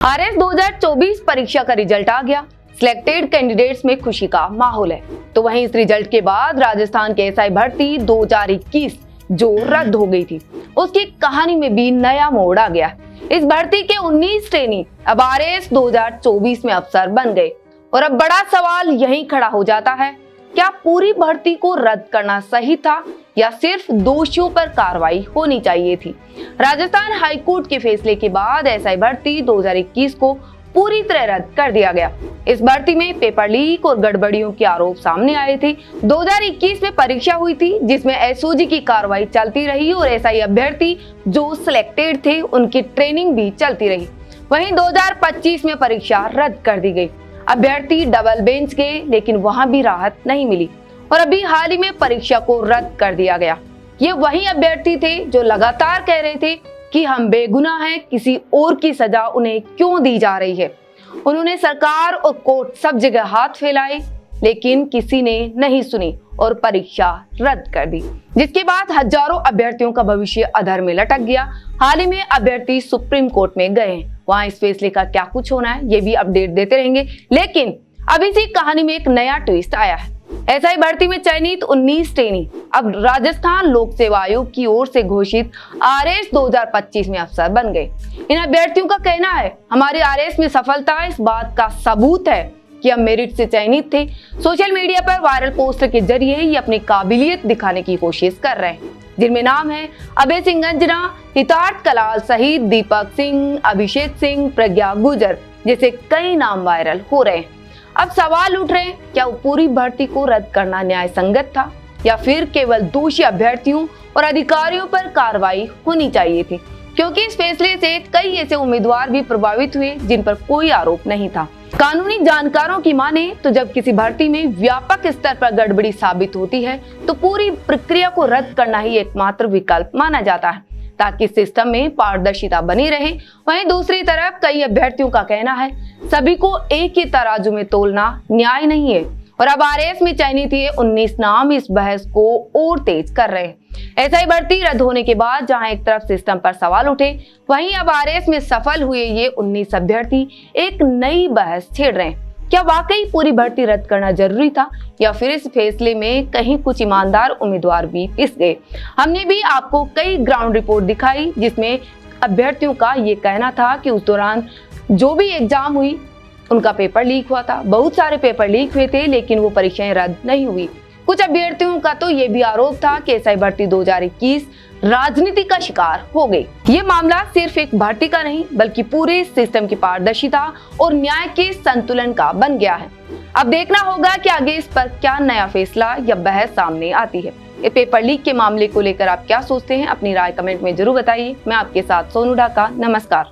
RS 2024 परीक्षा का result आ गया। सिलेक्टेड कैंडिडेट्स में खुशी का माहौल है। तो वहीं इस रिजल्ट के बाद राजस्थान के एसआई भर्ती 2021 जो रद्द हो गई थी, उसकी कहानी में भी नया मोड़ आ गया। इस भर्ती के 19 ट्रेनी अब आरएस 2024 में अफसर बन गए। और अब बड़ा सवाल यहीं खड़ा हो जाता है, क्या पूरी भर्ती को रद्द करना सही था या सिर्फ दोषियों पर कार्रवाई होनी चाहिए थी? राजस्थान हाईकोर्ट के फैसले के बाद एसआई भर्ती 2021 को पूरी तरह रद्द कर दिया गया। इस भर्ती में पेपर लीक और गड़बड़ियों के आरोप सामने आए थे। 2021 में परीक्षा हुई थी जिसमें एसओजी की कार्रवाई चलती रही और एसआई अभ्यर्थी जो सिलेक्टेड थे उनकी ट्रेनिंग भी चलती रही। वहीं 2025 में परीक्षा रद्द कर दी गई। अभ्यर्थी डबल बेंच गए लेकिन वहां भी राहत नहीं मिली और अभी हाल ही में परीक्षा को रद्द कर दिया गया। ये वही अभ्यर्थी थे जो लगातार कह रहे थे कि हम बेगुनाह हैं, किसी और की सजा उन्हें क्यों दी जा रही है। उन्होंने सरकार और कोर्ट सब जगह हाथ फैलाए लेकिन किसी ने नहीं सुनी और परीक्षा रद्द कर दी, जिसके बाद हजारों अभ्यर्थियों का भविष्य अधर में लटक गया। हाल ही में अभ्यर्थी सुप्रीम कोर्ट में गए हैं, वहां इस फैसले का क्या कुछ होना है ये भी अपडेट देते रहेंगे। लेकिन अब इसी कहानी में एक नया ट्विस्ट आया है। एसआई भर्ती में चयनित 19 ट्रेनी अब राजस्थान लोक सेवा आयोग की ओर से घोषित आरएस 2025 में अफसर बन गए। इन अभ्यर्थियों का कहना है, हमारी आरएस में सफलता इस बात का सबूत है कि हम मेरिट से चयनित थे। सोशल मीडिया पर वायरल पोस्ट के जरिए ये अपनी काबिलियत दिखाने की कोशिश कर रहे हैं, जिनमें नाम है अभय सिंह अंजना, हितार्थ कलाल सहित दीपक सिंह, अभिषेक सिंह, प्रज्ञा गुजर जैसे कई नाम वायरल हो रहे हैं। अब सवाल उठ रहे हैं, क्या पूरी भर्ती को रद्द करना न्याय संगत था या फिर केवल दोषी अभ्यर्थियों और अधिकारियों पर कार्रवाई होनी चाहिए थी? क्योंकि इस फैसले से कई ऐसे उम्मीदवार भी प्रभावित हुए जिन पर कोई आरोप नहीं था। कानूनी जानकारों की माने तो जब किसी भर्ती में व्यापक स्तर पर गड़बड़ी साबित होती है तो पूरी प्रक्रिया को रद्द करना ही एकमात्र विकल्प माना जाता है ताकि सिस्टम में पारदर्शिता बनी रहे। वहीं दूसरी तरफ कई अभ्यर्थियों का कहना है, सभी को एक ही तराजू में तोलना न्याय नहीं है और अब आरएस में चयनित ये 19 नाम इस बहस को और तेज कर रहे हैं। एसआई भर्ती रद्द होने के बाद जहां एक तरफ सिस्टम पर सवाल उठे, वहीं अब आरएस में सफल हुए ये 19 अभ्यर्थी एक नई बहस छेड़ रहे हैं। क्या वाकई पूरी भर्ती रद्द करना जरूरी था या फिर इस फैसले में कहीं कुछ ईमानदार उम्मीदवार भी पिस गए? हमने भी आपको कई ग्राउंड रिपोर्ट दिखाई जिसमें अभ्यर्थियों का ये कहना था कि उस दौरान जो भी एग्जाम हुई उनका पेपर लीक हुआ था। बहुत सारे पेपर लीक हुए थे लेकिन वो परीक्षाएं रद्द नहीं हुई। कुछ अभ्यर्थियों का तो ये भी आरोप था कि एसआई भर्ती 2021 राजनीति का शिकार हो गई। ये मामला सिर्फ एक भर्ती का नहीं बल्कि पूरे सिस्टम की पारदर्शिता और न्याय के संतुलन का बन गया है। अब देखना होगा कि आगे इस पर क्या नया फैसला या बहस सामने आती है। ये पेपर लीक के मामले को लेकर आप क्या सोचते हैं? अपनी राय कमेंट में जरूर बताइए। मैं आपके साथ सोनू ढाका। नमस्कार।